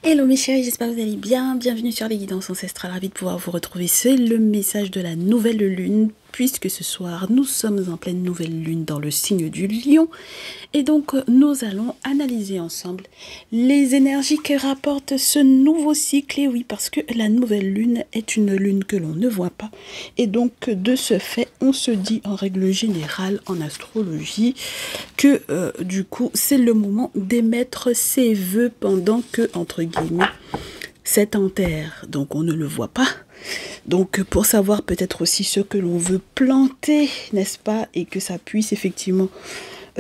Hello mes chéris, j'espère que vous allez bien. Bienvenue sur les guidances ancestrales, ravi de pouvoir vous retrouver. C'est le message de la nouvelle lune, puisque ce soir nous sommes en pleine nouvelle lune dans le signe du lion. Et donc nous allons analyser ensemble les énergies que rapporte ce nouveau cycle. Et oui, parce que la nouvelle lune est une lune que l'on ne voit pas. Et donc de ce fait, on se dit en règle générale en astrologie que du coup c'est le moment d'émettre ses vœux pendant que, entre guillemets, c'est en terre, donc on ne le voit pas. Donc pour savoir peut-être aussi ce que l'on veut planter, n'est-ce pas, et que ça puisse effectivement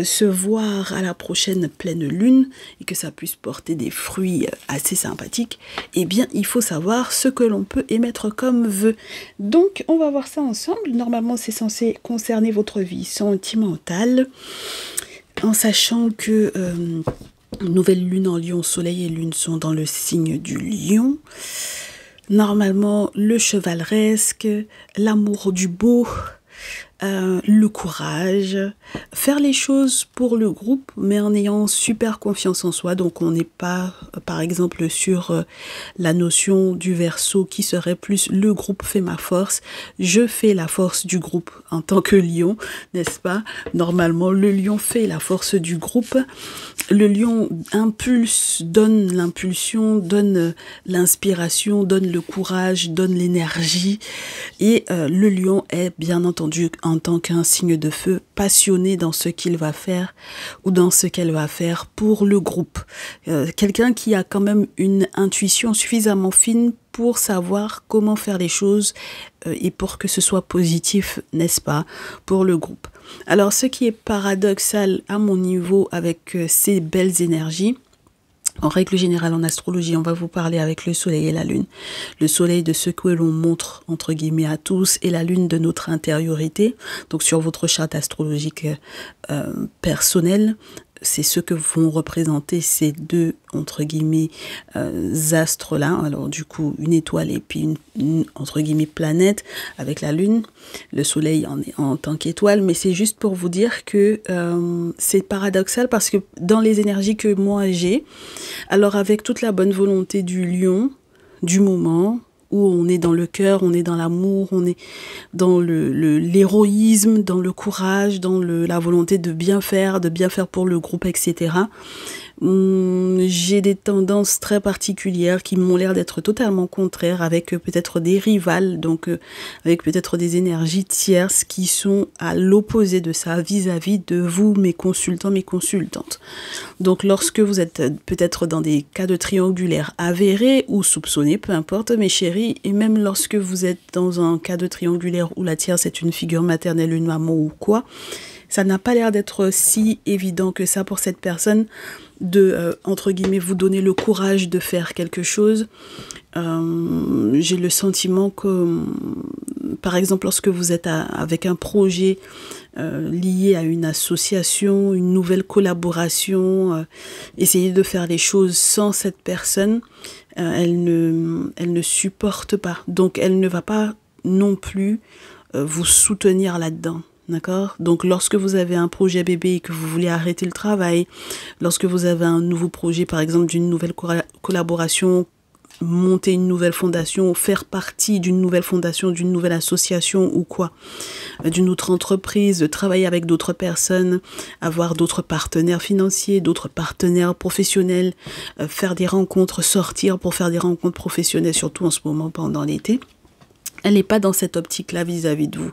se voir à la prochaine pleine lune et que ça puisse porter des fruits assez sympathiques, eh bien il faut savoir ce que l'on peut émettre comme vœu. Donc on va voir ça ensemble. Normalement c'est censé concerner votre vie sentimentale, en sachant que nouvelle lune en lion, soleil et lune sont dans le signe du lion. Normalement, le chevaleresque, l'amour du beau, le courage, faire les choses pour le groupe, mais en ayant super confiance en soi. Donc on n'est pas, par exemple, sur la notion du Verseau qui serait plus le groupe fait ma force. Je fais la force du groupe en tant que lion, n'est-ce pas? Normalement, le lion fait la force du groupe. Le lion impulse, donne l'impulsion, donne l'inspiration, donne le courage, donne l'énergie. Et le lion est bien entendu en tant qu'un signe de feu passionné dans ce qu'il va faire ou dans ce qu'elle va faire pour le groupe. Quelqu'un qui a quand même une intuition suffisamment fine pour savoir comment faire les choses et pour que ce soit positif, n'est-ce pas, pour le groupe. Alors, ce qui est paradoxal à mon niveau avec ces belles énergies, en règle générale, en astrologie, on va vous parler avec le soleil et la lune. Le soleil de ce que l'on montre, entre guillemets, à tous, et la lune de notre intériorité. Donc, sur votre charte astrologique personnelle, c'est ce que vont représenter ces deux, entre guillemets, astres-là. Alors, du coup, une étoile et puis une, entre guillemets, planète avec la lune. Le soleil en tant qu'étoile. Mais c'est juste pour vous dire que c'est paradoxal parce que dans les énergies que moi j'ai, alors avec toute la bonne volonté du lion, du moment, où on est dans le cœur, on est dans l'amour, on est dans l'héroïsme, dans le courage, dans la volonté de bien faire pour le groupe, etc. J'ai des tendances très particulières qui m'ont l'air d'être totalement contraires, avec peut-être des rivales, donc avec peut-être des énergies tierces qui sont à l'opposé de ça, vis-à-vis de vous, mes consultants, mes consultantes. Donc lorsque vous êtes peut-être dans des cas de triangulaire avérés ou soupçonnés, peu importe mes chéris, et même lorsque vous êtes dans un cas de triangulaire où la tierce est une figure maternelle, une maman ou quoi, ça n'a pas l'air d'être si évident que ça pour cette personne de, entre guillemets, vous donner le courage de faire quelque chose. J'ai le sentiment que, par exemple, lorsque vous êtes avec un projet lié à une association, une nouvelle collaboration, essayez de faire les choses sans cette personne, elle ne supporte pas. Donc, elle ne va pas non plus vous soutenir là-dedans. D'accord? Donc, lorsque vous avez un projet bébé et que vous voulez arrêter le travail, lorsque vous avez un nouveau projet, par exemple, d'une nouvelle collaboration, monter une nouvelle fondation, faire partie d'une nouvelle fondation, d'une nouvelle association ou quoi, d'une autre entreprise, travailler avec d'autres personnes, avoir d'autres partenaires financiers, d'autres partenaires professionnels, faire des rencontres, sortir pour faire des rencontres professionnelles, surtout en ce moment pendant l'été. Elle n'est pas dans cette optique-là vis-à-vis de vous.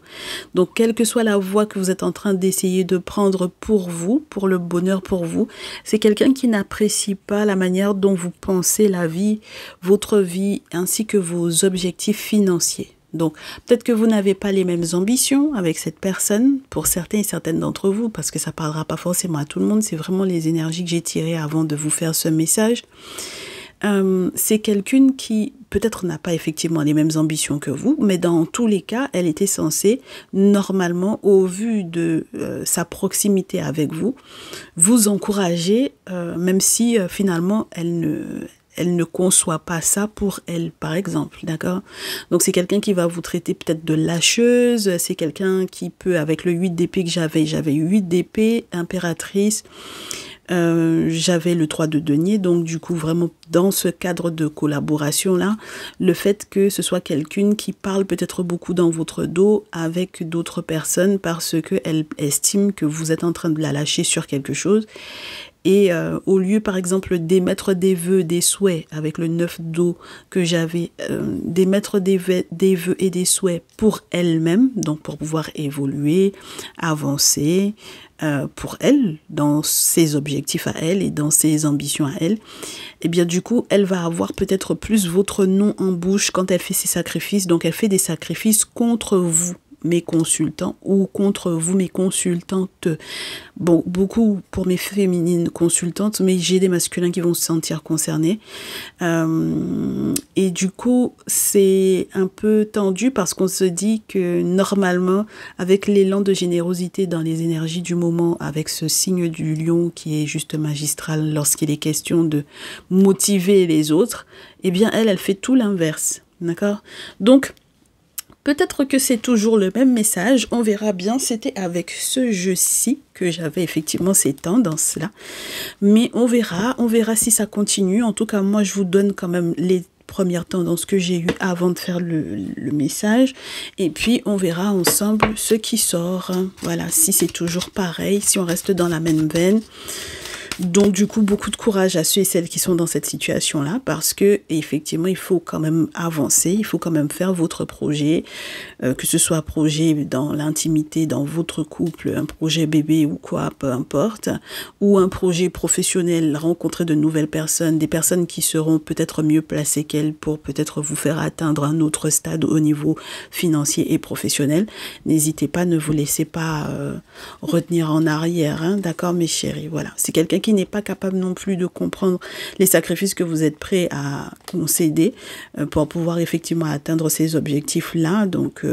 Donc, quelle que soit la voie que vous êtes en train d'essayer de prendre pour vous, pour le bonheur pour vous, c'est quelqu'un qui n'apprécie pas la manière dont vous pensez la vie, votre vie, ainsi que vos objectifs financiers. Donc, peut-être que vous n'avez pas les mêmes ambitions avec cette personne, pour certains et certaines d'entre vous, parce que ça ne parlera pas forcément à tout le monde, c'est vraiment les énergies que j'ai tirées avant de vous faire ce message. C'est quelqu'une qui peut-être n'a pas effectivement les mêmes ambitions que vous, mais dans tous les cas, elle était censée, normalement, au vu de sa proximité avec vous, vous encourager, même si finalement elle ne conçoit pas ça pour elle, par exemple, d'accord? Donc, c'est quelqu'un qui va vous traiter peut-être de lâcheuse, c'est quelqu'un qui peut, avec le 8 d'épée que j'avais 8 d'épée, impératrice, J'avais le 3 de denier, donc du coup vraiment dans ce cadre de collaboration là, le fait que ce soit quelqu'un qui parle peut-être beaucoup dans votre dos avec d'autres personnes parce qu'elle estime que vous êtes en train de la lâcher sur quelque chose. Et au lieu, par exemple, d'émettre des vœux, des souhaits, avec le 9 d'eau que j'avais, d'émettre des vœux et des souhaits pour elle-même, donc pour pouvoir évoluer, avancer, pour elle, dans ses objectifs à elle et dans ses ambitions à elle, et bien du coup, elle va avoir peut-être plus votre nom en bouche quand elle fait ses sacrifices. Donc elle fait des sacrifices contre vous, mes consultants, ou contre vous, mes consultantes. Bon, beaucoup pour mes féminines consultantes, mais j'ai des masculins qui vont se sentir concernés. Et du coup, c'est un peu tendu parce qu'on se dit que normalement, avec l'élan de générosité dans les énergies du moment, avec ce signe du lion qui est juste magistral lorsqu'il est question de motiver les autres, eh bien, elle fait tout l'inverse. D'accord? Donc, peut-être que c'est toujours le même message, on verra bien, c'était avec ce jeu-ci que j'avais effectivement ces tendances-là. Mais on verra si ça continue. En tout cas, moi, je vous donne quand même les premières tendances que j'ai eues avant de faire le message. Et puis, on verra ensemble ce qui sort. Voilà, si c'est toujours pareil, si on reste dans la même veine. Donc du coup, beaucoup de courage à ceux et celles qui sont dans cette situation-là parce que effectivement, il faut quand même avancer, il faut quand même faire votre projet, que ce soit un projet dans l'intimité, dans votre couple, un projet bébé ou quoi, peu importe, ou un projet professionnel, rencontrer de nouvelles personnes, des personnes qui seront peut-être mieux placées qu'elles pour peut-être vous faire atteindre un autre stade au niveau financier et professionnel. N'hésitez pas, ne vous laissez pas retenir en arrière, hein, d'accord mes chéris, voilà. C'est quelqu'un qui n'est pas capable non plus de comprendre les sacrifices que vous êtes prêts à concéder pour pouvoir effectivement atteindre ces objectifs-là. Donc,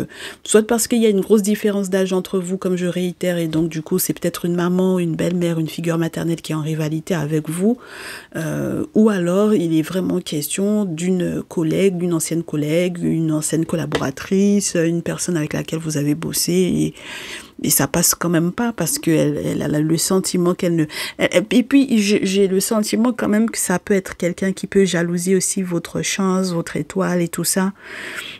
soit parce qu'il y a une grosse différence d'âge entre vous, comme je réitère, et donc du coup, c'est peut-être une maman, une belle-mère, une figure maternelle qui est en rivalité avec vous, ou alors il est vraiment question d'une collègue, d'une ancienne collègue, une ancienne collaboratrice, une personne avec laquelle vous avez bossé et ça passe quand même pas parce qu'elle a le sentiment qu'elle ne... Et puis, j'ai le sentiment quand même que ça peut être quelqu'un qui peut jalouser aussi votre chance, votre étoile et tout ça.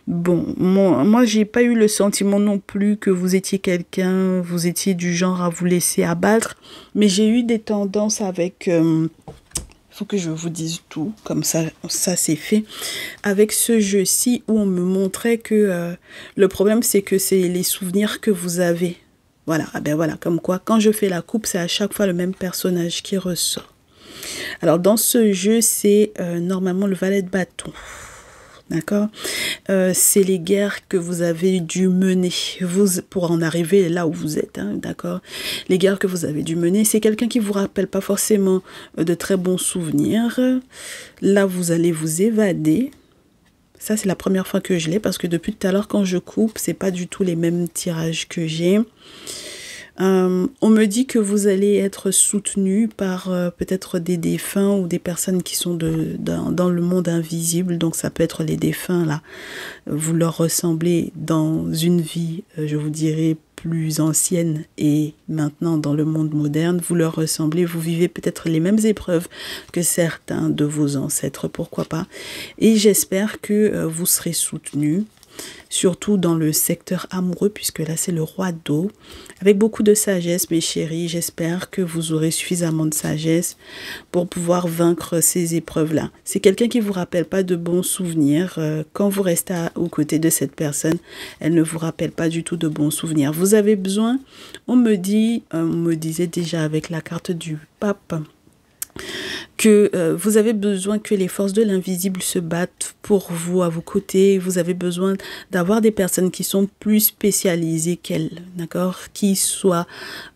Bon, moi j'ai pas eu le sentiment non plus que vous étiez quelqu'un, vous étiez du genre à vous laisser abattre, mais j'ai eu des tendances avec... faut que je vous dise tout, comme ça c'est fait. Avec ce jeu-ci où on me montrait que le problème c'est que c'est les souvenirs que vous avez. Voilà, ah ben voilà, comme quoi, quand je fais la coupe, c'est à chaque fois le même personnage qui ressort. Alors, dans ce jeu, c'est normalement le valet de bâton. D'accord, c'est les guerres que vous avez dû mener pour en arriver là où vous êtes, hein, d'accord. Les guerres que vous avez dû mener, c'est quelqu'un qui vous rappelle pas forcément de très bons souvenirs. Là, vous allez vous évader. Ça, c'est la première fois que je l'ai parce que depuis tout à l'heure, quand je coupe, c'est pas du tout les mêmes tirages que j'ai. On me dit que vous allez être soutenu par peut-être des défunts ou des personnes qui sont dans le monde invisible. Donc, ça peut être les défunts, là. Vous leur ressemblez dans une vie, je vous dirais, plus ancienne et maintenant dans le monde moderne, vous leur ressemblez, vous vivez peut-être les mêmes épreuves que certains de vos ancêtres, pourquoi pas. Et j'espère que vous serez soutenus, surtout dans le secteur amoureux, puisque là c'est le roi d'eau, avec beaucoup de sagesse mes chéris. J'espère que vous aurez suffisamment de sagesse pour pouvoir vaincre ces épreuves-là. C'est quelqu'un qui ne vous rappelle pas de bons souvenirs. Quand vous restez aux côtés de cette personne, elle ne vous rappelle pas du tout de bons souvenirs. Vous avez besoin, on me disait déjà avec la carte du pape, que vous avez besoin que les forces de l'invisible se battent pour vous, à vos côtés. Vous avez besoin d'avoir des personnes qui sont plus spécialisées qu'elles, d'accord, qui soient,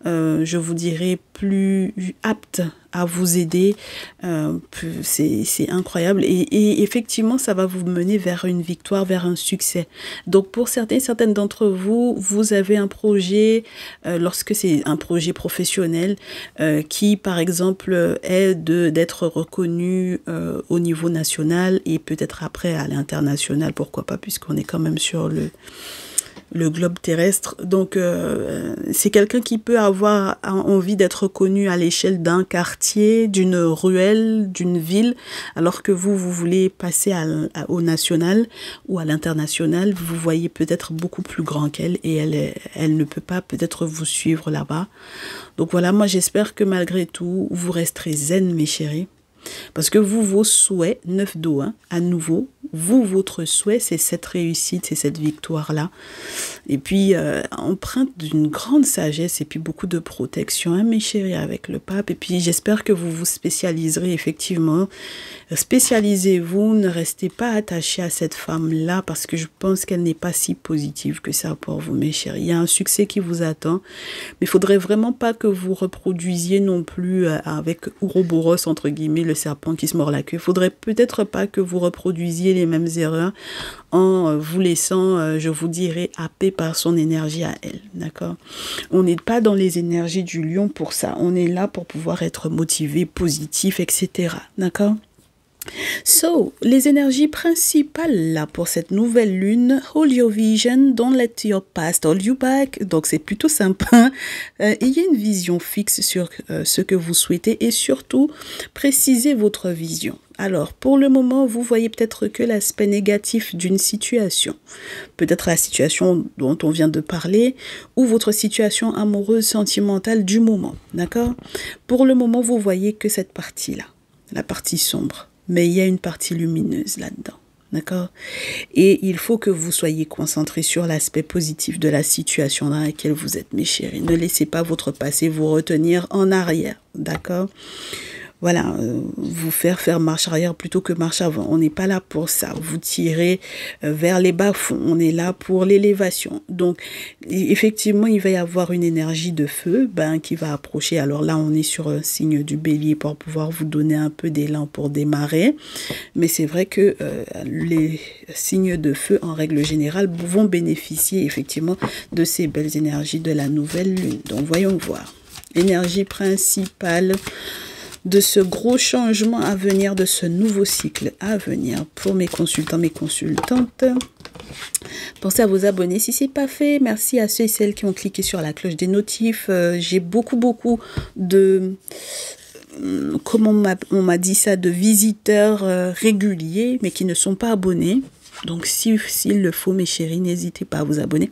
je vous dirais, plus aptes à vous aider. C'est incroyable et effectivement ça va vous mener vers une victoire, vers un succès. Donc pour certaines d'entre vous, vous avez un projet, lorsque c'est un projet professionnel qui par exemple est d'être reconnu au niveau national et peut-être après à l'international, pourquoi pas, puisqu'on est quand même sur le globe terrestre. Donc, c'est quelqu'un qui peut avoir envie d'être connu à l'échelle d'un quartier, d'une ruelle, d'une ville, alors que vous voulez passer au national ou à l'international. Vous voyez peut-être beaucoup plus grand qu'elle et elle ne peut pas peut-être vous suivre là-bas. Donc voilà, moi j'espère que malgré tout, vous resterez zen, mes chéris. Parce que vous, vos souhaits, 9 do, hein, à nouveau, vous, votre souhait, c'est cette réussite, c'est cette victoire-là. Et puis, empreinte d'une grande sagesse et puis beaucoup de protection, hein, mes chéris, avec le pape. Et puis, j'espère que vous vous spécialiserez effectivement. Spécialisez-vous, ne restez pas attachés à cette femme-là parce que je pense qu'elle n'est pas si positive que ça pour vous, mes chéris. Il y a un succès qui vous attend, mais il faudrait vraiment pas que vous reproduisiez non plus avec Ouroboros, entre guillemets, le serpent qui se mord la queue. Il faudrait peut-être pas que vous reproduisiez les mêmes erreurs en vous laissant, je vous dirais, happer par son énergie à elle, d'accord? On n'est pas dans les énergies du lion pour ça. On est là pour pouvoir être motivé, positif, etc., d'accord? So, les énergies principales là pour cette nouvelle lune, hold your vision, don't let your past hold you back. Donc c'est plutôt sympa. Ayez une vision fixe sur ce que vous souhaitez et surtout précisez votre vision. Alors, pour le moment, vous voyez peut-être que l'aspect négatif d'une situation, peut-être la situation dont on vient de parler, ou votre situation amoureuse, sentimentale du moment, d'accord? Pour le moment, vous voyez que cette partie-là, la partie sombre. Mais il y a une partie lumineuse là-dedans, d'accord? Et il faut que vous soyez concentrés sur l'aspect positif de la situation dans laquelle vous êtes, mes chéris. Ne laissez pas votre passé vous retenir en arrière, d'accord? Voilà, vous faire marche arrière plutôt que marche avant. On n'est pas là pour ça. Vous tirez vers les bas-fonds. On est là pour l'élévation. Donc, effectivement, il va y avoir une énergie de feu qui va approcher. Alors là, on est sur un signe du bélier pour pouvoir vous donner un peu d'élan pour démarrer. Mais c'est vrai que les signes de feu, en règle générale, vont bénéficier effectivement de ces belles énergies de la nouvelle lune. Donc, voyons voir. Énergie principale de ce gros changement à venir, de ce nouveau cycle à venir pour mes consultants, mes consultantes. Pensez à vous abonner si ce n'est pas fait. Merci à ceux et celles qui ont cliqué sur la cloche des notifs. J'ai beaucoup de... comment on m'a dit ça, de visiteurs réguliers, mais qui ne sont pas abonnés. Donc, s'il le faut, mes chéris, n'hésitez pas à vous abonner.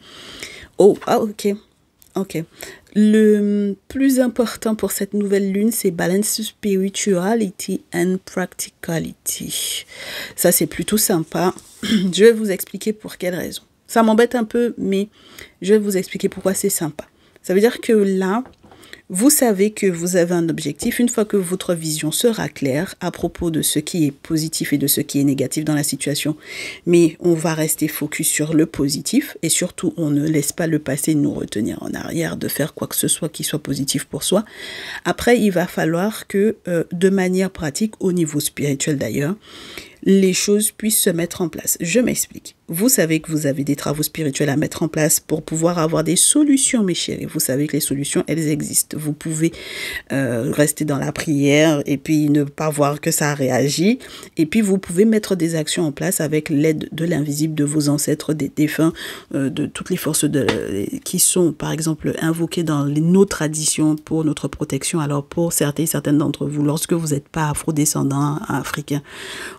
Oh, ah, ok. Ok. Le plus important pour cette nouvelle lune, c'est balance spirituality and practicality. Ça, c'est plutôt sympa. Je vais vous expliquer pour quelle raison. Ça m'embête un peu, mais je vais vous expliquer pourquoi c'est sympa. Ça veut dire que là, vous savez que vous avez un objectif. Une fois que votre vision sera claire à propos de ce qui est positif et de ce qui est négatif dans la situation, mais on va rester focus sur le positif et surtout, on ne laisse pas le passé nous retenir en arrière de faire quoi que ce soit qui soit positif pour soi. Après, il va falloir que, de manière pratique, au niveau spirituel d'ailleurs, les choses puissent se mettre en place. Je m'explique. Vous savez que vous avez des travaux spirituels à mettre en place pour pouvoir avoir des solutions, mes chéris. Vous savez que les solutions, elles existent. Vous pouvez rester dans la prière et puis ne pas voir que ça réagit. Et puis, vous pouvez mettre des actions en place avec l'aide de l'invisible, de vos ancêtres, des défunts, de toutes les forces qui sont, par exemple, invoquées dans nos traditions pour notre protection. Alors, pour certaines d'entre vous, lorsque vous n'êtes pas afro-descendant africain,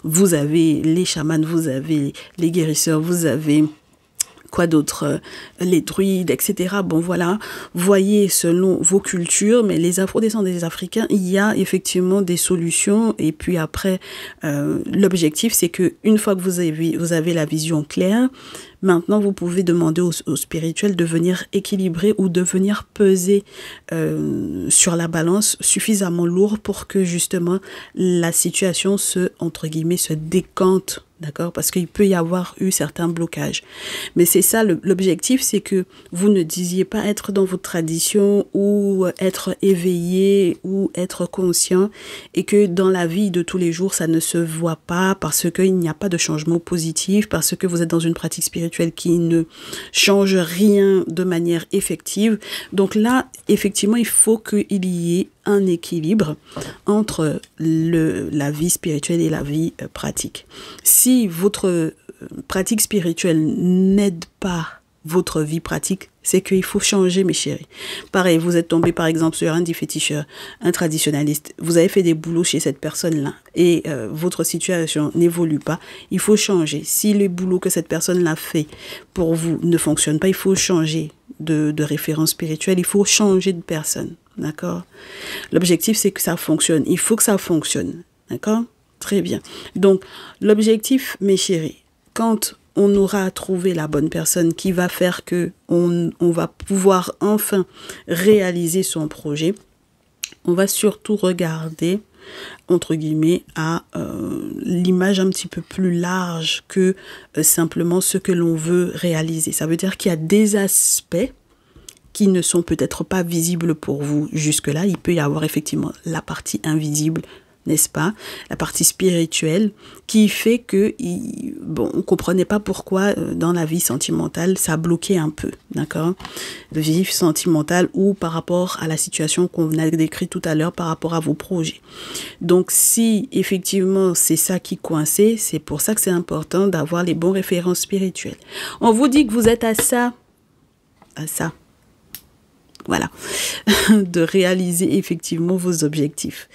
vous avez les chamans, vous avez les guérisseurs, vous avez quoi d'autre, les druides, etc. Bon voilà, voyez selon vos cultures, mais les afro-descendants des Africains, il y a effectivement des solutions. Et puis après, l'objectif, c'est que une fois que vous avez la vision claire, maintenant, vous pouvez demander au spirituel de venir équilibrer ou de venir peser sur la balance suffisamment lourd pour que justement la situation entre guillemets, se décante. D'accord? Parce qu'il peut y avoir eu certains blocages. Mais c'est ça, l'objectif, c'est que vous ne disiez pas être dans votre tradition ou être éveillé ou être conscient et que dans la vie de tous les jours, ça ne se voit pas parce qu'il n'y a pas de changement positif, parce que vous êtes dans une pratique spirituelle qui ne change rien de manière effective. Donc là, effectivement, il faut qu'il y ait un équilibre entre la vie spirituelle et la vie pratique. Si votre pratique spirituelle n'aide pas votre vie pratique, c'est qu'il faut changer, mes chéris. Pareil, vous êtes tombé par exemple sur un déféticheur, un traditionnaliste, vous avez fait des boulots chez cette personne-là et votre situation n'évolue pas, il faut changer. Si le boulot que cette personne-là fait pour vous ne fonctionne pas, il faut changer de référence spirituelle, il faut changer de personne, d'accord? L'objectif, c'est que ça fonctionne, il faut que ça fonctionne, d'accord? Très bien. Donc, l'objectif, mes chéris, quand on aura trouvé la bonne personne qui va faire que on va pouvoir enfin réaliser son projet, on va surtout regarder, entre guillemets, à l'image un petit peu plus large que simplement ce que l'on veut réaliser. Ça veut dire qu'il y a des aspects qui ne sont peut-être pas visibles pour vous jusque-là. Il peut y avoir effectivement la partie invisible, n'est-ce pas, la partie spirituelle, qui fait que, bon, on ne comprenait pas pourquoi dans la vie sentimentale, ça bloquait un peu, d'accord? La vie sentimentale ou par rapport à la situation qu'on a décrite tout à l'heure par rapport à vos projets. Donc, si effectivement c'est ça qui coinçait, c'est pour ça que c'est important d'avoir les bons références spirituelles. On vous dit que vous êtes à ça, voilà, de réaliser effectivement vos objectifs.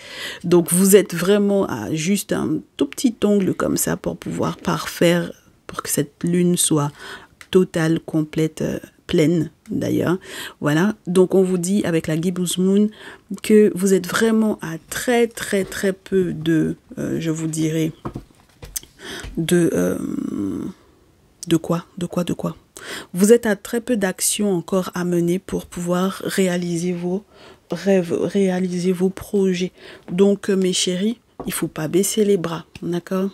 Donc, vous êtes vraiment à juste un tout petit ongle comme ça pour pouvoir parfaire, pour que cette lune soit totale, complète, pleine d'ailleurs. Voilà, donc on vous dit avec la Gibbous Moon que vous êtes vraiment à très peu de, je vous dirais, de quoi? Vous êtes à très peu d'actions encore à mener pour pouvoir réaliser vos rêves, réaliser vos projets. Donc, mes chéris, il ne faut pas baisser les bras, d'accord?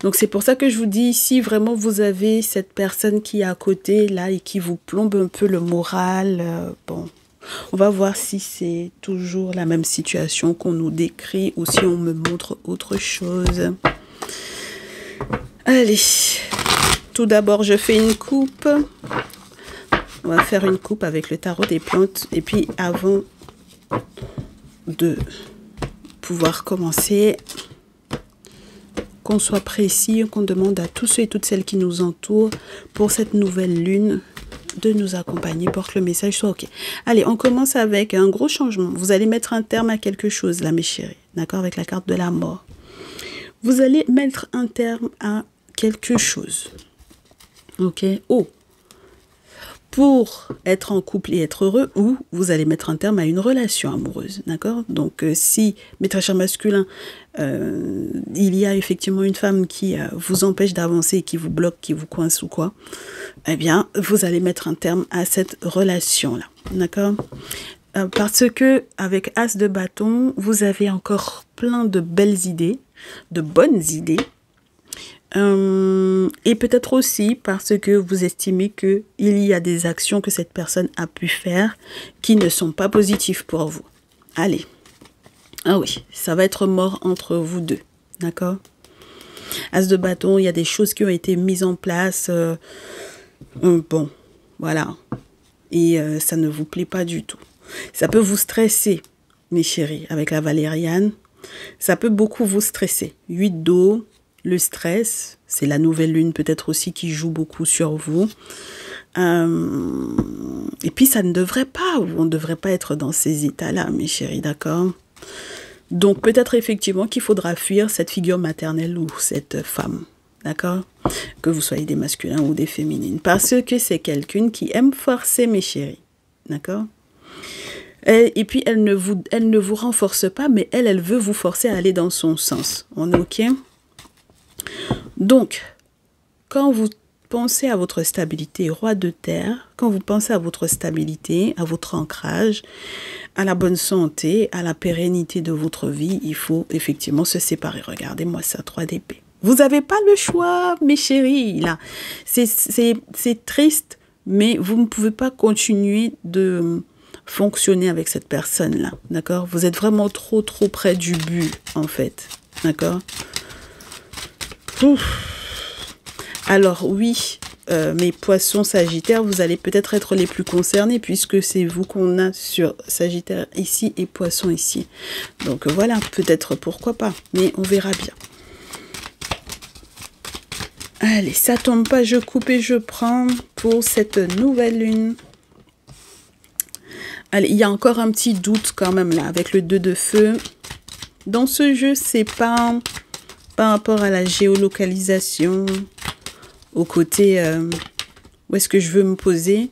Donc, c'est pour ça que je vous dis, si vraiment vous avez cette personne qui est à côté, là, et qui vous plombe un peu le moral, bon, on va voir si c'est toujours la même situation qu'on nous décrit ou si on me montre autre chose. Allez. Tout d'abord, je fais une coupe. On va faire une coupe avec le tarot des plantes. Et puis, avant de pouvoir commencer, qu'on soit précis, qu'on demande à tous ceux et toutes celles qui nous entourent pour cette nouvelle lune de nous accompagner pour que le message soit OK. Allez, on commence avec un gros changement. Vous allez mettre un terme à quelque chose, là, mes chéris. D'accord? Avec la carte de la mort. Vous allez mettre un terme à quelque chose. Ok, pour être en couple et être heureux, ou vous allez mettre un terme à une relation amoureuse, d'accord? Donc, si, mes très chers masculins, il y a effectivement une femme qui vous empêche d'avancer, qui vous bloque, qui vous coince ou quoi, eh bien, vous allez mettre un terme à cette relation-là, d'accord? Parce que, avec As de bâton, vous avez encore plein de belles idées, de bonnes idées, et peut-être aussi parce que vous estimez qu'il y a des actions que cette personne a pu faire qui ne sont pas positives pour vous. Allez. Ah oui, ça va être mort entre vous deux. D'accord? As de bâton, il y a des choses qui ont été mises en place. Bon, voilà. Et ça ne vous plaît pas du tout. Ça peut vous stresser, mes chéris, avec la valériane. Ça peut beaucoup vous stresser. 8 d'eau. Le stress, c'est la nouvelle lune peut-être aussi qui joue beaucoup sur vous. Et puis ça ne devrait pas, on ne devrait pas être dans ces états-là, mes chéris, d'accord? Donc peut-être effectivement qu'il faudra fuir cette figure maternelle ou cette femme, d'accord? Que vous soyez des masculins ou des féminines. Parce que c'est quelqu'un qui aime forcer, mes chéris, d'accord? Et puis elle ne vous renforce pas, mais elle veut vous forcer à aller dans son sens. On est OK? Donc, quand vous pensez à votre stabilité, roi de terre, quand vous pensez à votre stabilité, à votre ancrage, à la bonne santé, à la pérennité de votre vie, il faut effectivement se séparer. Regardez-moi ça, 3 d'épée. Vous n'avez pas le choix, mes chéris, là. C'est triste, mais vous ne pouvez pas continuer de fonctionner avec cette personne-là, d'accord? Vous êtes vraiment trop près du but, en fait, d'accord? Alors oui, mes poissons sagittaires, vous allez peut-être être les plus concernés puisque c'est vous qu'on a sur Sagittaire ici et Poisson ici. Donc voilà, peut-être pourquoi pas, mais on verra bien. Allez, ça tombe pas, je coupe et je prends pour cette nouvelle lune. Allez, il y a encore un petit doute quand même là, avec le 2 de feu. Dans ce jeu, c'est pas par rapport à la géolocalisation, au côté où est-ce que je veux me poser.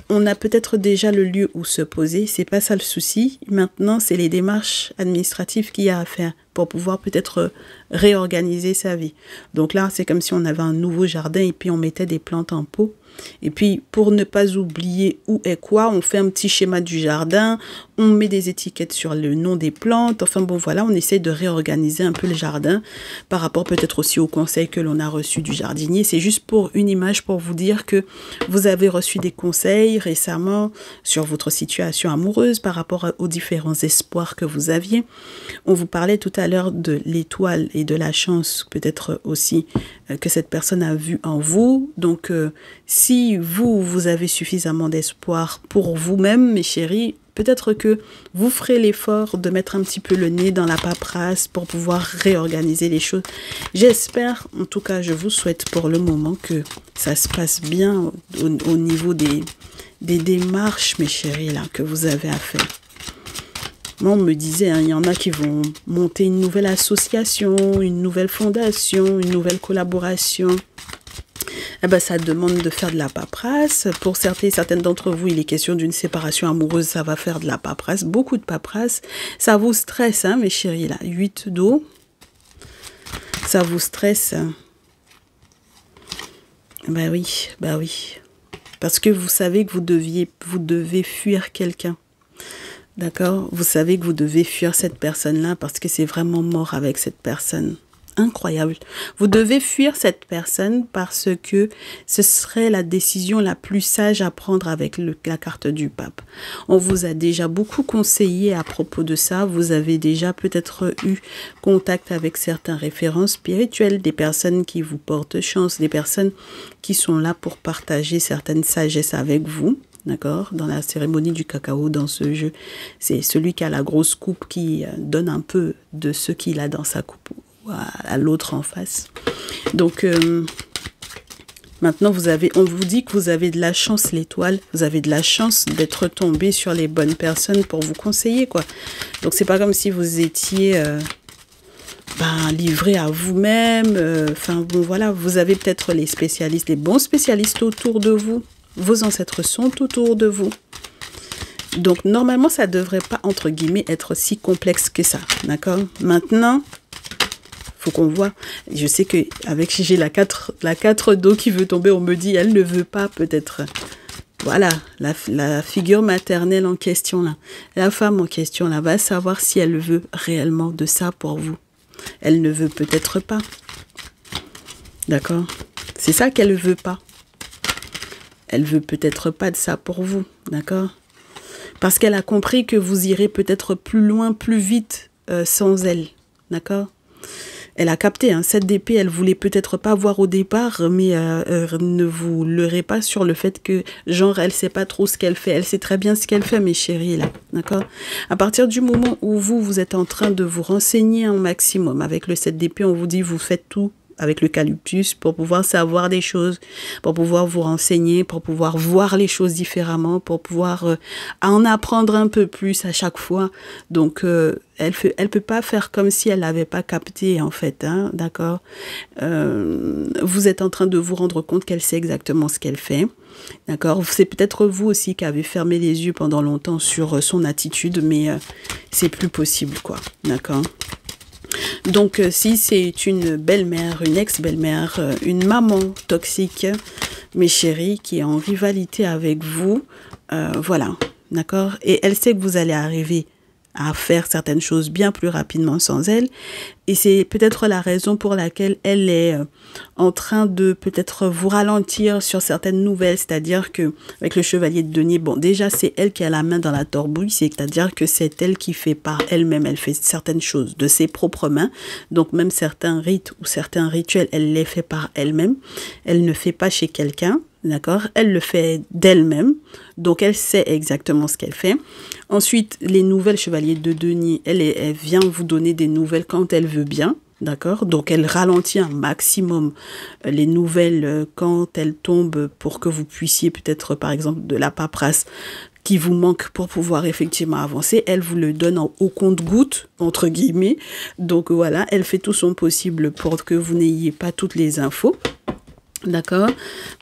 On a peut-être déjà le lieu où se poser, c'est pas ça le souci. Maintenant, c'est les démarches administratives qu'il y a à faire pour pouvoir peut-être réorganiser sa vie. Donc là, c'est comme si on avait un nouveau jardin et puis on mettait des plantes en pot. Et puis, pour ne pas oublier où est quoi, on fait un petit schéma du jardin, on met des étiquettes sur le nom des plantes. Enfin bon, voilà, on essaye de réorganiser un peu le jardin par rapport peut-être aussi au conseil que l'on a reçu du jardinier. C'est juste pour une image pour vous dire que vous avez reçu des conseils récemment sur votre situation amoureuse par rapport aux différents espoirs que vous aviez. On vous parlait tout à l'heure de l'étoile et de la chance, peut-être aussi que cette personne a vu en vous. Donc, si vous avez suffisamment d'espoir pour vous-même, mes chéris, peut-être que vous ferez l'effort de mettre un petit peu le nez dans la paperasse pour pouvoir réorganiser les choses. J'espère, en tout cas, je vous souhaite pour le moment que ça se passe bien au niveau des démarches, mes chéris, là, que vous avez à faire. Moi, on me disait, hein, il y en a qui vont monter une nouvelle association, une nouvelle fondation, une nouvelle collaboration. Eh ben, ça demande de faire de la paperasse. Pour certaines d'entre vous, il est question d'une séparation amoureuse, ça va faire de la paperasse, beaucoup de paperasse. Ça vous stresse, hein, mes chéris, là. 8 d'eau. Ça vous stresse. Ben oui, ben oui. Parce que vous savez que vous devez fuir quelqu'un. D'accord? Vous savez que vous devez fuir cette personne-là parce que c'est vraiment mort avec cette personne. Incroyable. Vous devez fuir cette personne parce que ce serait la décision la plus sage à prendre avec la carte du pape. On vous a déjà beaucoup conseillé à propos de ça. Vous avez déjà peut-être eu contact avec certains référents spirituels, des personnes qui vous portent chance, des personnes qui sont là pour partager certaines sagesses avec vous. D'accord? Dans la cérémonie du cacao, dans ce jeu, c'est celui qui a la grosse coupe qui donne un peu de ce qu'il a dans sa coupe à l'autre en face. Donc, maintenant, on vous dit que vous avez de la chance, l'étoile. Vous avez de la chance d'être tombé sur les bonnes personnes pour vous conseiller, quoi. Donc, c'est pas comme si vous étiez livré à vous-même. Enfin, bon, voilà, vous avez peut-être les spécialistes, les bons spécialistes autour de vous. Vos ancêtres sont autour de vous. Donc, normalement, ça ne devrait pas, entre guillemets, être si complexe que ça. D'accord? Maintenant, faut qu'on voit. Je sais qu'avec j'ai la 4 d'eau qui veut tomber, on me dit, elle ne veut pas, peut-être. Voilà, la figure maternelle en question, là. La femme en question, là, va savoir si elle veut réellement de ça pour vous. Elle ne veut peut-être pas. D'accord? C'est ça qu'elle ne veut pas. Elle veut peut-être pas de ça pour vous, d'accord? Parce qu'elle a compris que vous irez peut-être plus loin, plus vite sans elle, d'accord? Elle a capté, hein, cette d'épée, elle voulait peut-être pas voir au départ, mais ne vous leurrez pas sur le fait que, genre, elle sait pas trop ce qu'elle fait. Elle sait très bien ce qu'elle fait, mes chéris, là, d'accord? À partir du moment où vous êtes en train de vous renseigner un maximum, avec le 7 d'épée, on vous dit, vous faites tout avec l'eucalyptus pour pouvoir savoir des choses, pour pouvoir vous renseigner, pour pouvoir voir les choses différemment, pour pouvoir en apprendre un peu plus à chaque fois. Donc, elle peut pas faire comme si elle n'avait pas capté, en fait, hein, d'accord? Vous êtes en train de vous rendre compte qu'elle sait exactement ce qu'elle fait, d'accord? C'est peut-être vous aussi qui avez fermé les yeux pendant longtemps sur son attitude, mais c'est plus possible, quoi, d'accord? Donc, si c'est une belle-mère, une ex-belle-mère, une maman toxique, mes chéris, qui est en rivalité avec vous, voilà, d'accord? Et elle sait que vous allez arriver à faire certaines choses bien plus rapidement sans elle. Et c'est peut-être la raison pour laquelle elle est en train de peut-être vous ralentir sur certaines nouvelles. C'est-à-dire que avec le chevalier de denier, bon, déjà, c'est elle qui a la main dans la torbouille. C'est-à-dire que c'est elle qui fait par elle-même. Elle fait certaines choses de ses propres mains. Donc, même certains rites ou certains rituels, elle les fait par elle-même. Elle ne fait pas chez quelqu'un. D'accord? Elle le fait d'elle-même. Donc, elle sait exactement ce qu'elle fait. Ensuite, les nouvelles chevaliers de denier, elle vient vous donner des nouvelles quand elle veut bien. D'accord? Donc, elle ralentit un maximum les nouvelles quand elles tombent pour que vous puissiez peut-être, par exemple, de la paperasse qui vous manque pour pouvoir effectivement avancer. Elle vous le donne au compte-gouttes, entre guillemets. Donc, voilà, elle fait tout son possible pour que vous n'ayez pas toutes les infos. D'accord?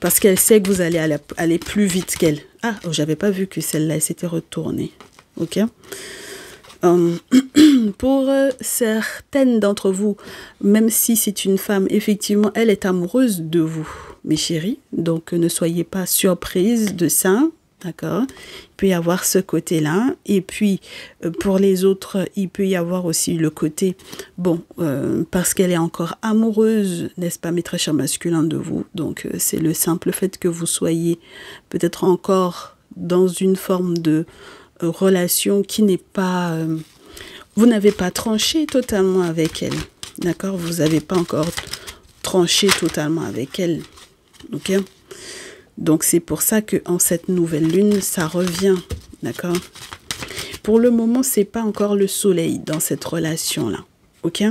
Parce qu'elle sait que vous allez aller plus vite qu'elle. Ah, oh, j'avais pas vu que celle-là, elle s'était retournée. Ok? Pour certaines d'entre vous, même si c'est une femme, effectivement, elle est amoureuse de vous, mes chéris. Donc, ne soyez pas surprises de ça. D'accord? Il peut y avoir ce côté-là. Et puis, pour les autres, il peut y avoir aussi le côté, bon, parce qu'elle est encore amoureuse, n'est-ce pas, mes très chers masculins de vous. Donc, c'est le simple fait que vous soyez peut-être encore dans une forme de relation qui n'est pas... vous n'avez pas tranché totalement avec elle. D'accord? Vous n'avez pas encore tranché totalement avec elle. Ok? Donc, c'est pour ça qu'en cette nouvelle lune, ça revient. D'accord? Pour le moment, ce n'est pas encore le soleil dans cette relation-là. Ok?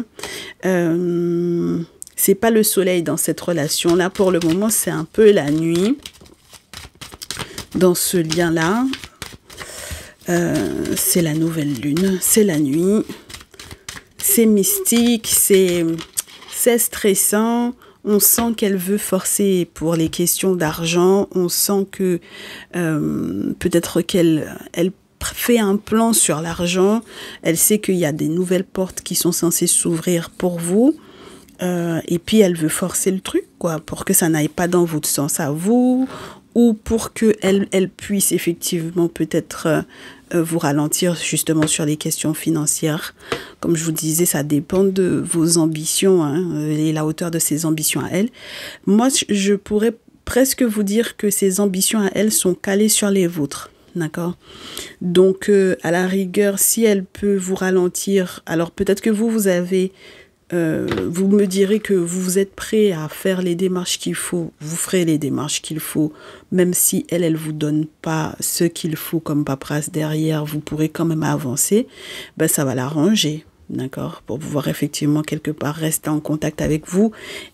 C'est pas le soleil dans cette relation-là. Pour le moment, c'est un peu la nuit. Dans ce lien-là, c'est la nouvelle lune, c'est la nuit, c'est mystique, c'est stressant. On sent qu'elle veut forcer pour les questions d'argent. On sent que peut-être qu'elle fait un plan sur l'argent. Elle sait qu'il y a des nouvelles portes qui sont censées s'ouvrir pour vous. Et puis, elle veut forcer le truc, quoi, pour que ça n'aille pas dans votre sens à vous, ou pour qu'elle puisse effectivement peut-être vous ralentir justement sur les questions financières. Comme je vous disais, ça dépend de vos ambitions hein, et la hauteur de ses ambitions à elle. Moi, je pourrais presque vous dire que ses ambitions à elle sont calées sur les vôtres. D'accord? Donc, à la rigueur, si elle peut vous ralentir, alors peut-être que vous avez... vous me direz que vous êtes prêt à faire les démarches qu'il faut, vous ferez les démarches qu'il faut, même si elle vous donne pas ce qu'il faut comme paperasse derrière, vous pourrez quand même avancer, ben ça va l'arranger, d'accord, pour pouvoir effectivement quelque part rester en contact avec vous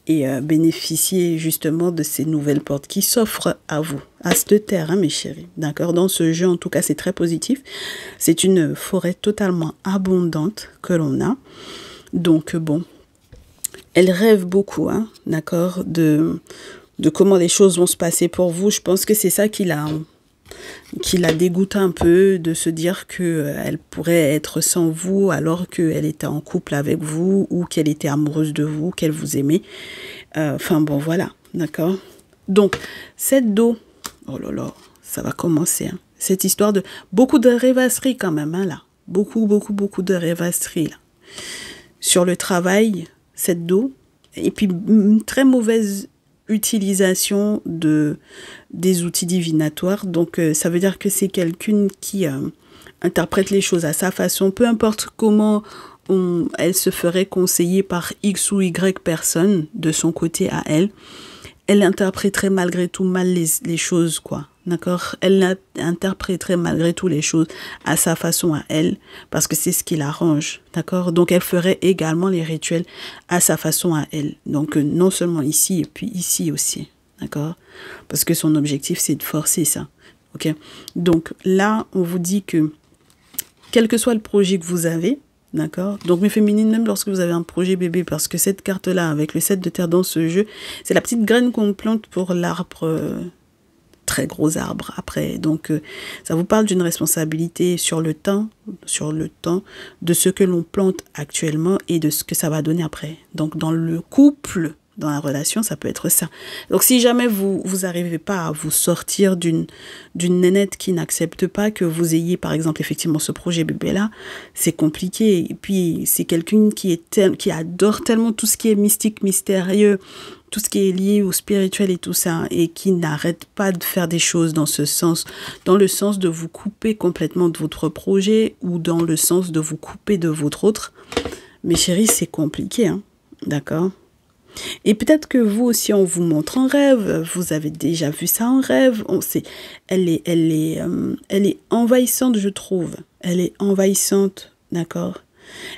et bénéficier justement de ces nouvelles portes qui s'offrent à vous, à cette terre, hein, mes chéris, d'accord, dans ce jeu en tout cas c'est très positif, c'est une forêt totalement abondante que l'on a. Donc, bon, elle rêve beaucoup, hein, d'accord, de comment les choses vont se passer pour vous. Je pense que c'est ça qui la dégoûte un peu, de se dire qu'elle pourrait être sans vous alors qu'elle était en couple avec vous ou qu'elle était amoureuse de vous, qu'elle vous aimait. Enfin, bon, voilà, d'accord. Donc, cette dos, oh là là, ça va commencer, hein. Cette histoire de... Beaucoup de rêvasserie quand même, hein, là. Beaucoup de rêvasserie, là. Sur le travail, cette dos, et puis une très mauvaise utilisation des outils divinatoires. Donc, ça veut dire que c'est quelqu'un qui interprète les choses à sa façon, peu importe comment elle se ferait conseiller par X ou Y personne de son côté à elle. Elle interpréterait malgré tout mal les choses, quoi. D'accord? Elle interpréterait malgré tout les choses à sa façon à elle, parce que c'est ce qui l'arrange. D'accord? Donc, elle ferait également les rituels à sa façon à elle. Donc, non seulement ici, et puis ici aussi. D'accord? Parce que son objectif, c'est de forcer ça. Ok? Donc, là, on vous dit que, quel que soit le projet que vous avez, d'accord? Donc, mes féminines, même lorsque vous avez un projet bébé, parce que cette carte-là, avec le 7 de terre dans ce jeu, c'est la petite graine qu'on plante pour l'arbre, très gros arbre après. Donc, ça vous parle d'une responsabilité sur le temps, de ce que l'on plante actuellement et de ce que ça va donner après. Donc, dans le couple, dans la relation, ça peut être ça. Donc, si jamais vous n'arrivez pas à vous sortir d'une nénette qui n'accepte pas que vous ayez, par exemple, effectivement, ce projet bébé-là, c'est compliqué. Et puis, c'est quelqu'un qui adore tellement tout ce qui est mystique, mystérieux, tout ce qui est lié au spirituel et tout ça, et qui n'arrête pas de faire des choses dans ce sens, dans le sens de vous couper complètement de votre projet ou dans le sens de vous couper de votre autre. Mes chéris, c'est compliqué, hein, d'accord? Et peut-être que vous aussi, on vous montre en rêve, vous avez déjà vu ça en rêve, elle est envahissante, je trouve. Elle est envahissante, d'accord?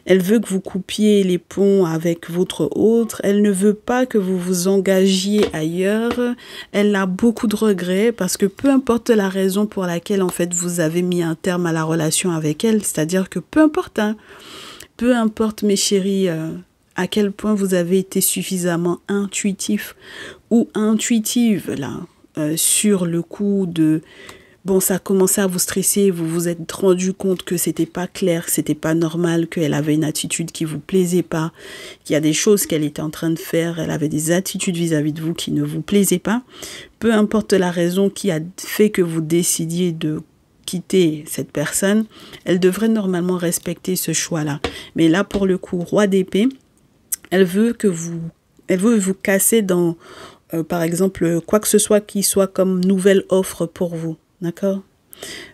Elle veut que vous coupiez les ponts avec votre autre. Elle ne veut pas que vous vous engagiez ailleurs. Elle a beaucoup de regrets parce que peu importe la raison pour laquelle en fait vous avez mis un terme à la relation avec elle, c'est-à-dire que peu importe, hein, peu importe mes chéris, à quel point vous avez été suffisamment intuitif ou intuitive là, sur le coup de... Bon, ça a commencé à vous stresser, vous vous êtes rendu compte que c'était pas clair, que c'était pas normal, qu'elle avait une attitude qui vous plaisait pas, qu'il y a des choses qu'elle était en train de faire, elle avait des attitudes vis-à-vis de vous qui ne vous plaisaient pas. Peu importe la raison qui a fait que vous décidiez de quitter cette personne, elle devrait normalement respecter ce choix-là. Mais là, pour le coup, roi d'épée, elle veut vous casser dans, par exemple, quoi que ce soit qui soit comme nouvelle offre pour vous. D'accord?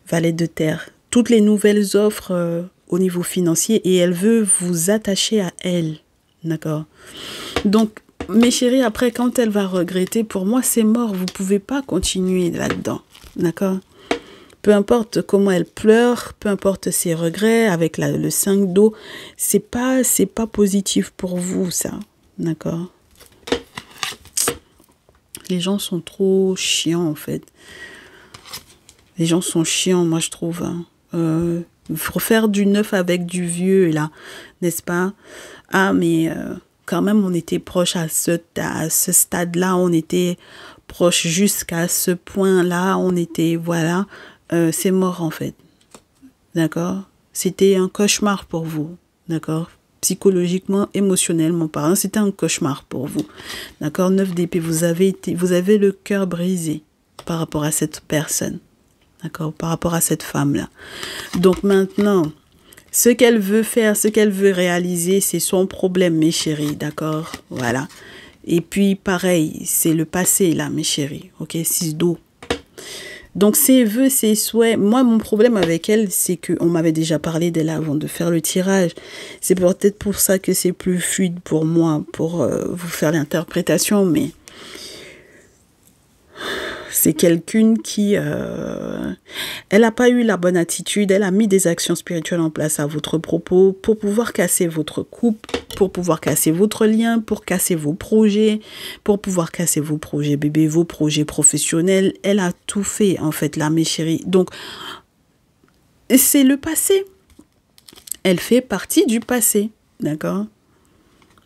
Valet de terre. Toutes les nouvelles offres au niveau financier et elle veut vous attacher à elle. D'accord? Donc, mes chéris, après, quand elle va regretter, pour moi, c'est mort. Vous ne pouvez pas continuer là-dedans. D'accord? Peu importe comment elle pleure, peu importe ses regrets, avec le 5 d'eau, c'est pas positif pour vous, ça. D'accord? Les gens sont trop chiants, en fait. Les gens sont chiants, moi, je trouve. Hein. Refaire du neuf avec du vieux, là, n'est-ce pas? Ah, mais quand même, on était proche à ce stade-là. On était proche jusqu'à ce point-là. On était, voilà. C'est mort, en fait. D'accord? C'était un cauchemar pour vous. D'accord? Psychologiquement, émotionnellement parlant, c'était un cauchemar pour vous. D'accord? 9 d'épée, vous avez le cœur brisé par rapport à cette personne. D'accord, par rapport à cette femme-là. Donc maintenant, ce qu'elle veut faire, ce qu'elle veut réaliser, c'est son problème, mes chéris. D'accord, voilà. Et puis, pareil, c'est le passé, là, mes chéris. Ok, 6 d'eau. Donc, ses vœux, ses souhaits. Moi, mon problème avec elle, c'est qu'on m'avait déjà parlé d'elle avant de faire le tirage. C'est peut-être pour ça que c'est plus fluide pour moi, pour vous faire l'interprétation, mais... C'est quelqu'un qui, elle n'a pas eu la bonne attitude, elle a mis des actions spirituelles en place à votre propos pour pouvoir casser votre couple, pour pouvoir casser votre lien, pour casser vos projets, pour pouvoir casser vos projets bébés, vos projets professionnels. Elle a tout fait en fait là, mes chéris. Donc, c'est le passé. Elle fait partie du passé, d'accord?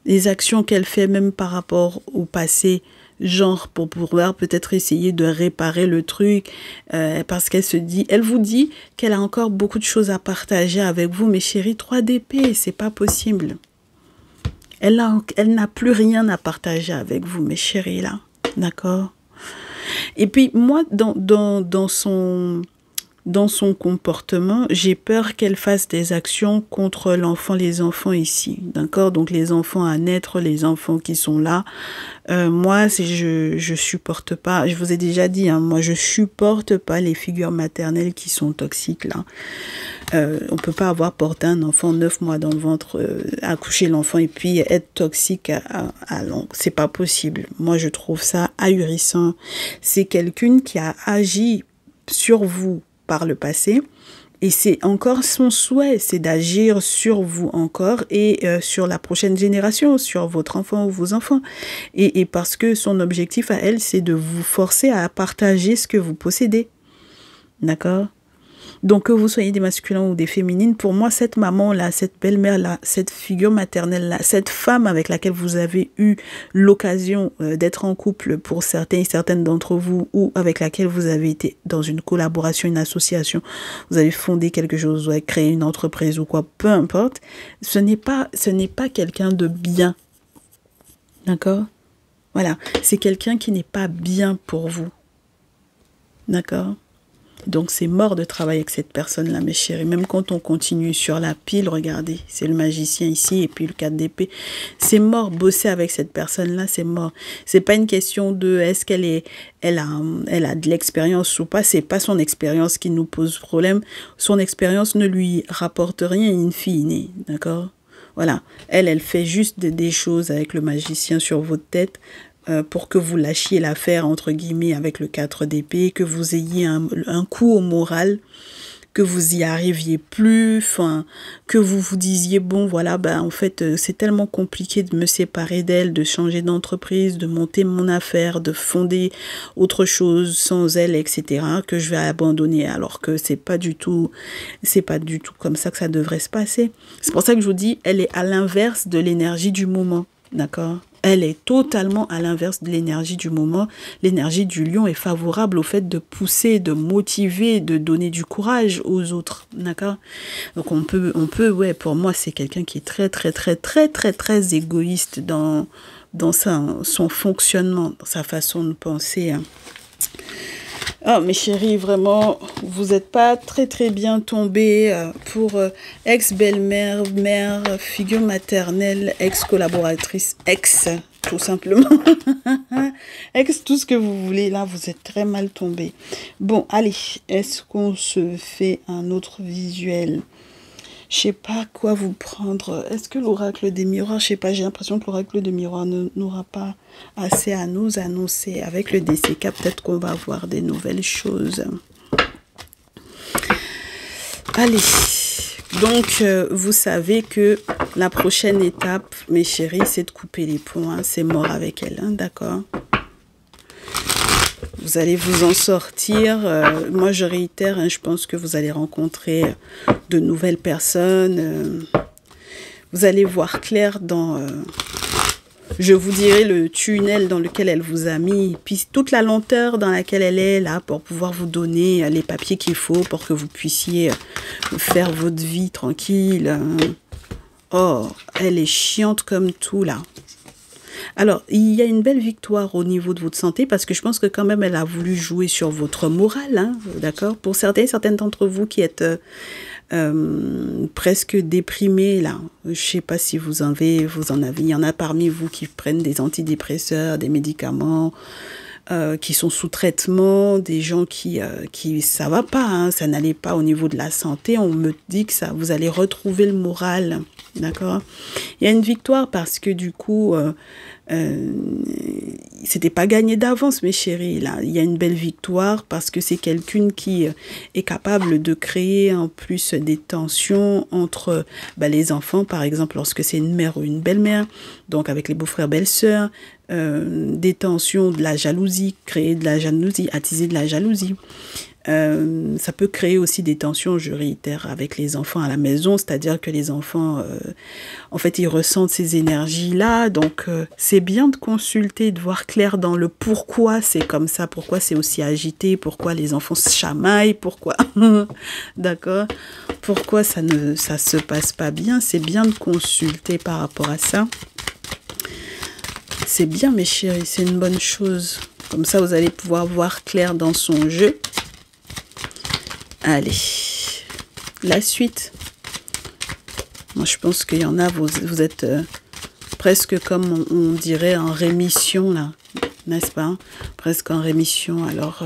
Les actions qu'elle fait même par rapport au passé, genre pour pouvoir peut-être essayer de réparer le truc, parce qu'elle se dit, elle vous dit qu'elle a encore beaucoup de choses à partager avec vous, mes chéris. 3 d'épée, c'est pas possible. Elle n'a plus rien à partager avec vous, mes chéris, là. D'accord? Et puis, moi, dans son comportement, j'ai peur qu'elle fasse des actions contre l'enfant, les enfants ici, d'accord? Donc les enfants à naître, les enfants qui sont là. Moi, je supporte pas, je vous ai déjà dit, hein, moi je supporte pas les figures maternelles qui sont toxiques là. On peut pas avoir porté un enfant 9 mois dans le ventre, accoucher l'enfant et puis être toxique à long. C'est pas possible. Moi, je trouve ça ahurissant. C'est quelqu'un qui a agi sur vous par le passé et c'est encore son souhait, c'est d'agir sur vous encore et sur la prochaine génération, sur votre enfant ou vos enfants et parce que son objectif à elle, c'est de vous forcer à partager ce que vous possédez, d'accord? Donc, que vous soyez des masculins ou des féminines, pour moi, cette maman-là, cette belle-mère-là, cette figure maternelle-là, cette femme avec laquelle vous avez eu l'occasion d'être en couple pour certains et certaines d'entre vous, ou avec laquelle vous avez été dans une collaboration, une association, vous avez fondé quelque chose, vous avez créé une entreprise ou quoi, peu importe, ce n'est pas quelqu'un de bien. D'accord? Voilà, c'est quelqu'un qui n'est pas bien pour vous. D'accord? Donc, c'est mort de travailler avec cette personne-là, mes chéris. Même quand on continue sur la pile, regardez, c'est le magicien ici et puis le 4 d'épée. C'est mort, bosser avec cette personne-là, c'est mort. C'est pas une question de est-ce elle a de l'expérience ou pas. C'est pas son expérience qui nous pose problème. Son expérience ne lui rapporte rien in fine, d'accord? Voilà, elle fait juste des choses avec le magicien sur votre tête. Pour que vous lâchiez l'affaire, entre guillemets, avec le 4 d'épée, que vous ayez un coup au moral, que vous y arriviez plus, enfin, que vous vous disiez, bon, voilà, ben, en fait, c'est tellement compliqué de me séparer d'elle, de changer d'entreprise, de monter mon affaire, de fonder autre chose sans elle, etc., que je vais abandonner, alors que c'est pas du tout comme ça que ça devrait se passer. C'est pour ça que je vous dis, elle est à l'inverse de l'énergie du moment, d'accord? Elle est totalement à l'inverse de l'énergie du moment. L'énergie du lion est favorable au fait de pousser, de motiver, de donner du courage aux autres, d'accord? Donc on peut, ouais, pour moi, c'est quelqu'un qui est très égoïste dans son fonctionnement, dans sa façon de penser, hein. Oh, mes chéris, vraiment, vous n'êtes pas très bien tombés pour ex-belle-mère, mère, figure maternelle, ex-collaboratrice, ex, tout simplement. Ex, tout ce que vous voulez, là, vous êtes très mal tombés. Bon, allez, est-ce qu'on se fait un autre visuel? Je sais pas quoi vous prendre. Est-ce que l'oracle des miroirs, je sais pas, j'ai l'impression que l'oracle des miroirs n'aura pas assez à nous annoncer. Avec le DCK, peut-être qu'on va voir des nouvelles choses. Allez, donc vous savez que la prochaine étape, mes chéris, c'est de couper les ponts, hein. C'est mort avec elle, hein, d'accord? Vous allez vous en sortir. Moi, je réitère, hein, je pense que vous allez rencontrer de nouvelles personnes. Vous allez voir clair dans, je vous dirai, le tunnel dans lequel elle vous a mis. Puis toute la lenteur dans laquelle elle est là pour pouvoir vous donner les papiers qu'il faut pour que vous puissiez faire votre vie tranquille. Oh, elle est chiante comme tout là. Alors, il y a une belle victoire au niveau de votre santé parce que je pense que quand même, elle a voulu jouer sur votre morale, hein, d'accord? Pour certaines d'entre vous qui êtes presque déprimés, là, je sais pas si vous en avez, il y en a parmi vous qui prennent des antidépresseurs, des médicaments, qui sont sous traitement, des gens qui ça va pas, hein, ça n'allait pas au niveau de la santé. On me dit que ça, vous allez retrouver le moral, d'accord? Il y a une victoire parce que du coup, c'était pas gagné d'avance, mes chéris. Là, il y a une belle victoire parce que c'est quelqu'un qui est capable de créer en plus des tensions entre les enfants, par exemple, lorsque c'est une mère ou une belle-mère, donc avec les beaux-frères, belles-sœurs, des tensions, de la jalousie, créer de la jalousie, attiser de la jalousie. Ça peut créer aussi des tensions, je réitère, avec les enfants à la maison, c'est-à-dire que les enfants, en fait, ils ressentent ces énergies-là, donc c'est bien de consulter, de voir clair dans le pourquoi c'est comme ça, pourquoi c'est aussi agité, pourquoi les enfants se chamaillent, pourquoi, d'accord, pourquoi ça se passe pas bien, c'est bien de consulter par rapport à ça. C'est bien, mes chéris, c'est une bonne chose. Comme ça, vous allez pouvoir voir clair dans son jeu. Allez, la suite. Moi, je pense qu'il y en a, vous êtes presque comme on dirait en rémission, là, n'est-ce pas? Presque en rémission. Alors,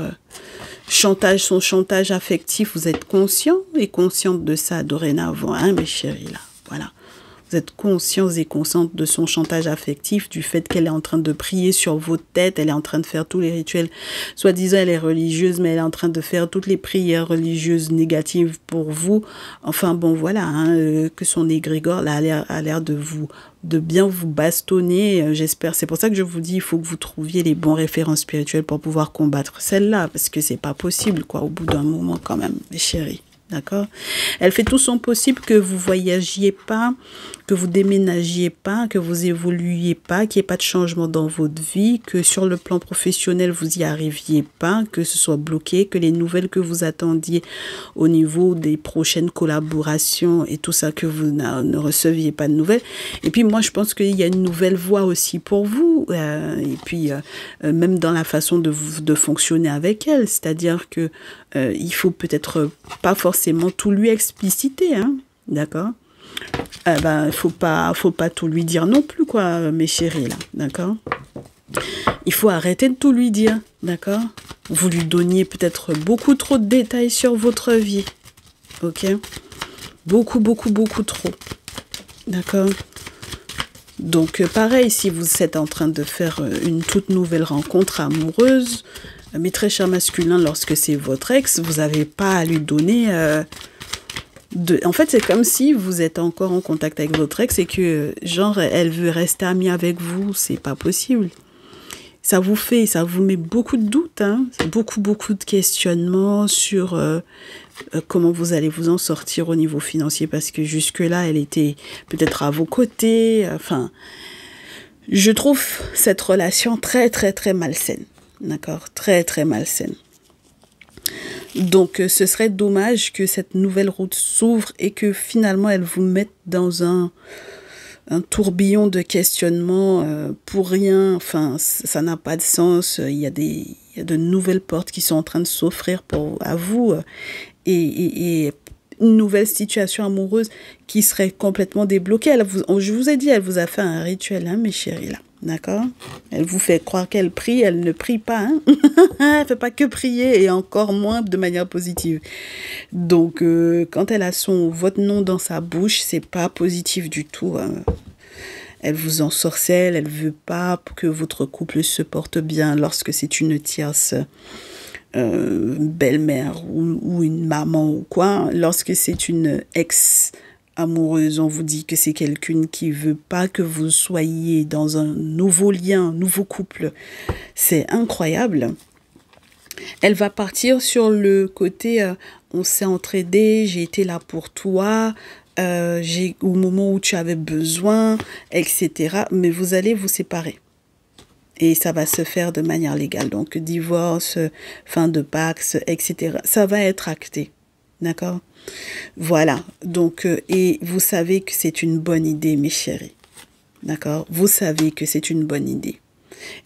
son chantage affectif, vous êtes conscient et consciente de ça dorénavant, hein, mes chéris, là, voilà. Vous êtes conscients et conscientes de son chantage affectif, du fait qu'elle est en train de prier sur votre tête, elle est en train de faire tous les rituels. Soi-disant, elle est religieuse, mais elle est en train de faire toutes les prières religieuses négatives pour vous. Enfin, bon, voilà, hein, que son égrégore là, a l'air de bien vous bastonner, j'espère. C'est pour ça que je vous dis, il faut que vous trouviez les bons référents spirituels pour pouvoir combattre celle-là, parce que c'est pas possible, quoi, au bout d'un moment quand même, mes chéris. D'accord? Elle fait tout son possible que vous voyagiez pas, que vous déménagiez pas, que vous évoluiez pas, qu'il n'y ait pas de changement dans votre vie, que sur le plan professionnel, vous y arriviez pas, que ce soit bloqué, que les nouvelles que vous attendiez au niveau des prochaines collaborations et tout ça, que vous ne receviez pas de nouvelles. Et puis moi, je pense qu'il y a une nouvelle voie aussi pour vous, et puis même dans la façon de fonctionner avec elle, c'est-à-dire que il faut peut-être pas forcément tout lui expliciter, hein, d'accord? Faut pas tout lui dire non plus, quoi, mes chéris, là, d'accord? Il faut arrêter de tout lui dire, d'accord? Vous lui donniez peut-être beaucoup trop de détails sur votre vie, ok? Beaucoup trop, d'accord? Donc, pareil, si vous êtes en train de faire une toute nouvelle rencontre amoureuse, Mais très cher masculin, lorsque c'est votre ex, vous n'avez pas à lui donner... En fait, c'est comme si vous êtes encore en contact avec votre ex et que, genre, elle veut rester amie avec vous. C'est pas possible. Ça vous met beaucoup de doutes, hein, beaucoup de questionnements sur comment vous allez vous en sortir au niveau financier parce que jusque-là, elle était peut-être à vos côtés. Enfin, je trouve cette relation très, très, très malsaine. D'accord? Très, très malsaine. Donc, ce serait dommage que cette nouvelle route s'ouvre et que finalement, elle vous mette dans un tourbillon de questionnements pour rien. Enfin, ça n'a pas de sens. Il y a de nouvelles portes qui sont en train de s'offrir à vous et une nouvelle situation amoureuse qui serait complètement débloquée. Je vous ai dit, elle vous a fait un rituel, hein, mes chéris, là. D'accord? Elle vous fait croire qu'elle prie, elle ne prie pas. Hein? Elle ne fait pas que prier et encore moins de manière positive. Donc, quand elle a votre nom dans sa bouche, c'est pas positif du tout. Hein. Elle vous ensorcelle, elle veut pas que votre couple se porte bien lorsque c'est une tierce belle-mère ou une maman ou quoi. Lorsque c'est une ex-amoureuse, on vous dit que c'est quelqu'un qui veut pas que vous soyez dans un nouveau lien, un nouveau couple. C'est incroyable. Elle va partir sur le côté on s'est entraidé, j'ai été là pour toi, au moment où tu avais besoin, etc. Mais vous allez vous séparer. Et ça va se faire de manière légale. Donc, divorce, fin de Pax, etc. Ça va être acté. D'accord? Voilà. Donc, et vous savez que c'est une bonne idée, mes chéris. D'accord? Vous savez que c'est une bonne idée.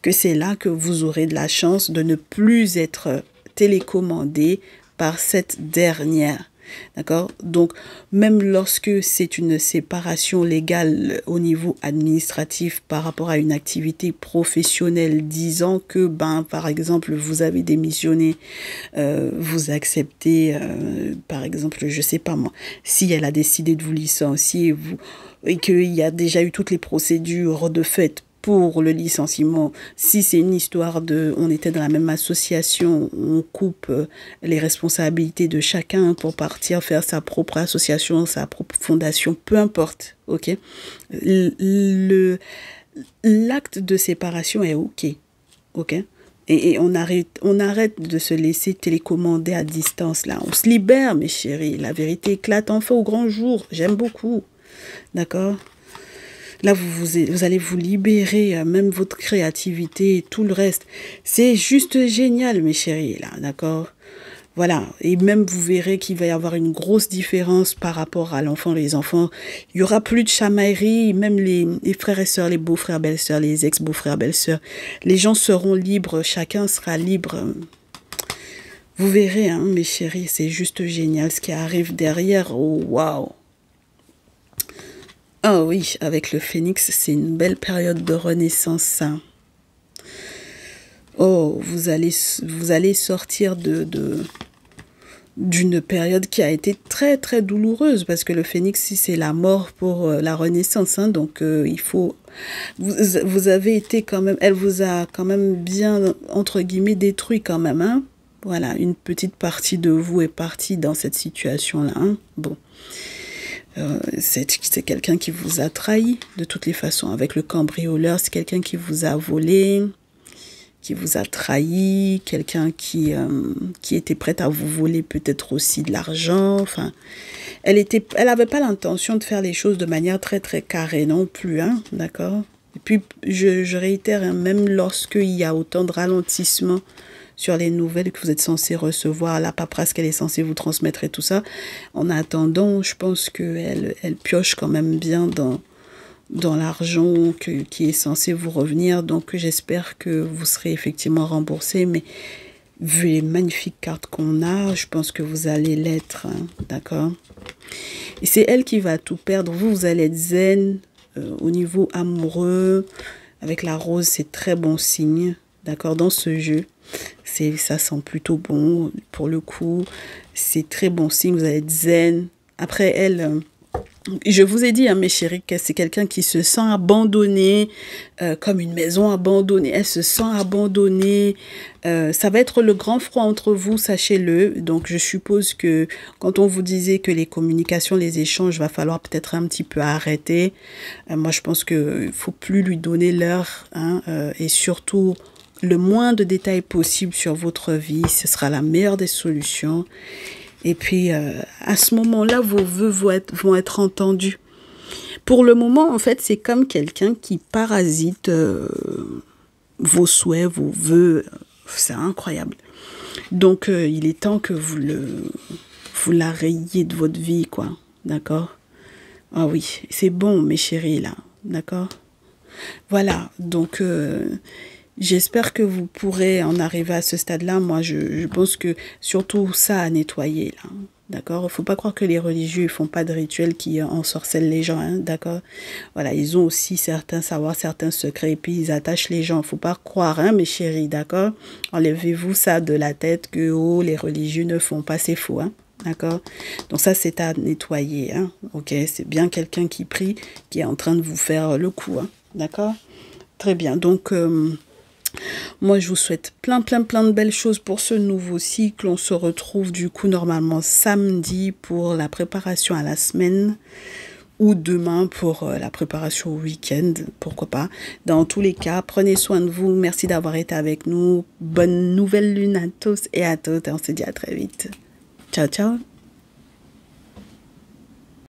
Que c'est là que vous aurez de la chance de ne plus être télécommandé par cette dernière. D'accord? Donc, même lorsque c'est une séparation légale au niveau administratif par rapport à une activité professionnelle, disant que, par exemple, vous avez démissionné, vous acceptez, par exemple, je sais pas moi, si elle a décidé de vous licencier et qu'il y a déjà eu toutes les procédures de fait pour le licenciement, si c'est une histoire on était dans la même association, on coupe les responsabilités de chacun pour partir faire sa propre association, sa propre fondation, peu importe, ok? L'acte de séparation est ok, ok? Et on arrête de se laisser télécommander à distance, là. On se libère, mes chéris. La vérité éclate enfin au grand jour. J'aime beaucoup, d'accord? Là, vous allez vous libérer, même votre créativité et tout le reste. C'est juste génial, mes chéris, là, d'accord? Voilà. Et même, vous verrez qu'il va y avoir une grosse différence par rapport à l'enfant, les enfants. Il n'y aura plus de chamaillerie, même les frères et sœurs, les beaux-frères, belles-sœurs, les ex-beaux-frères, belles-sœurs. Les gens seront libres, chacun sera libre. Vous verrez, hein, mes chéris, c'est juste génial ce qui arrive derrière. Oh, waouh! Ah oui, avec le phénix, c'est une belle période de renaissance, ça. Oh, vous allez sortir d'une période qui a été très, très douloureuse, parce que le phénix, c'est la mort pour la renaissance, hein, donc il faut... Vous avez été quand même... Elle vous a quand même bien, entre guillemets, détruit quand même, hein. Voilà, une petite partie de vous est partie dans cette situation-là, hein. Bon. C'est quelqu'un qui vous a trahi de toutes les façons. Avec le cambrioleur, c'est quelqu'un qui vous a volé, qui vous a trahi, quelqu'un qui était prête à vous voler peut-être aussi de l'argent. Enfin, elle avait pas l'intention de faire les choses de manière très très carrée non plus, hein, d'accord? Et puis, je réitère, hein, même lorsqu'il y a autant de ralentissement sur les nouvelles que vous êtes censé recevoir, la paperasse qu'elle est censée vous transmettre et tout ça. En attendant, je pense qu'elle pioche quand même bien dans l'argent qui est censé vous revenir. Donc, j'espère que vous serez effectivement remboursé. Mais vu les magnifiques cartes qu'on a, je pense que vous allez l'être, hein, d'accord? Et c'est elle qui va tout perdre. Vous allez être zen au niveau amoureux. Avec la rose, c'est très bon signe, d'accord, dans ce jeu. Ça sent plutôt bon pour le coup. C'est très bon signe, vous allez être zen. Après, elle, Je vous ai dit, hein, mes chéris, que c'est quelqu'un qui se sent abandonné, comme une maison abandonnée. Elle se sent abandonnée. Ça va être le grand froid entre vous, sachez-le. Donc, je suppose que quand on vous disait que les communications, les échanges, va falloir peut-être un petit peu arrêter. Moi, je pense qu'il ne faut plus lui donner l'heure, hein, et surtout le moins de détails possible sur votre vie. Ce sera la meilleure des solutions. Et puis, à ce moment-là, vos vœux vont être entendus. Pour le moment, en fait, c'est comme quelqu'un qui parasite vos souhaits, vos vœux. C'est incroyable. Donc, il est temps que vous la rayiez de votre vie, quoi. D'accord? Ah oui, c'est bon, mes chéris, là. D'accord? Voilà, donc j'espère que vous pourrez en arriver à ce stade-là. Moi, je pense que surtout ça à nettoyer, là. D'accord? Il ne faut pas croire que les religieux ne font pas de rituels qui ensorcellent les gens, hein, d'accord? Voilà, ils ont aussi certains savoirs, certains secrets, et puis ils attachent les gens. Il ne faut pas croire, hein, mes chéris, d'accord? Enlevez-vous ça de la tête que, oh, les religieux ne font pas, c'est faux, hein? D'accord? Donc ça, c'est à nettoyer, hein? Ok? C'est bien quelqu'un qui prie, qui est en train de vous faire le coup, hein? D'accord? Très bien. Donc, moi, je vous souhaite plein de belles choses pour ce nouveau cycle. On se retrouve du coup normalement samedi pour la préparation à la semaine ou demain pour la préparation au week-end, pourquoi pas. Dans tous les cas, prenez soin de vous. Merci d'avoir été avec nous. Bonne nouvelle lune à tous et à toutes. Et on se dit à très vite. Ciao, ciao.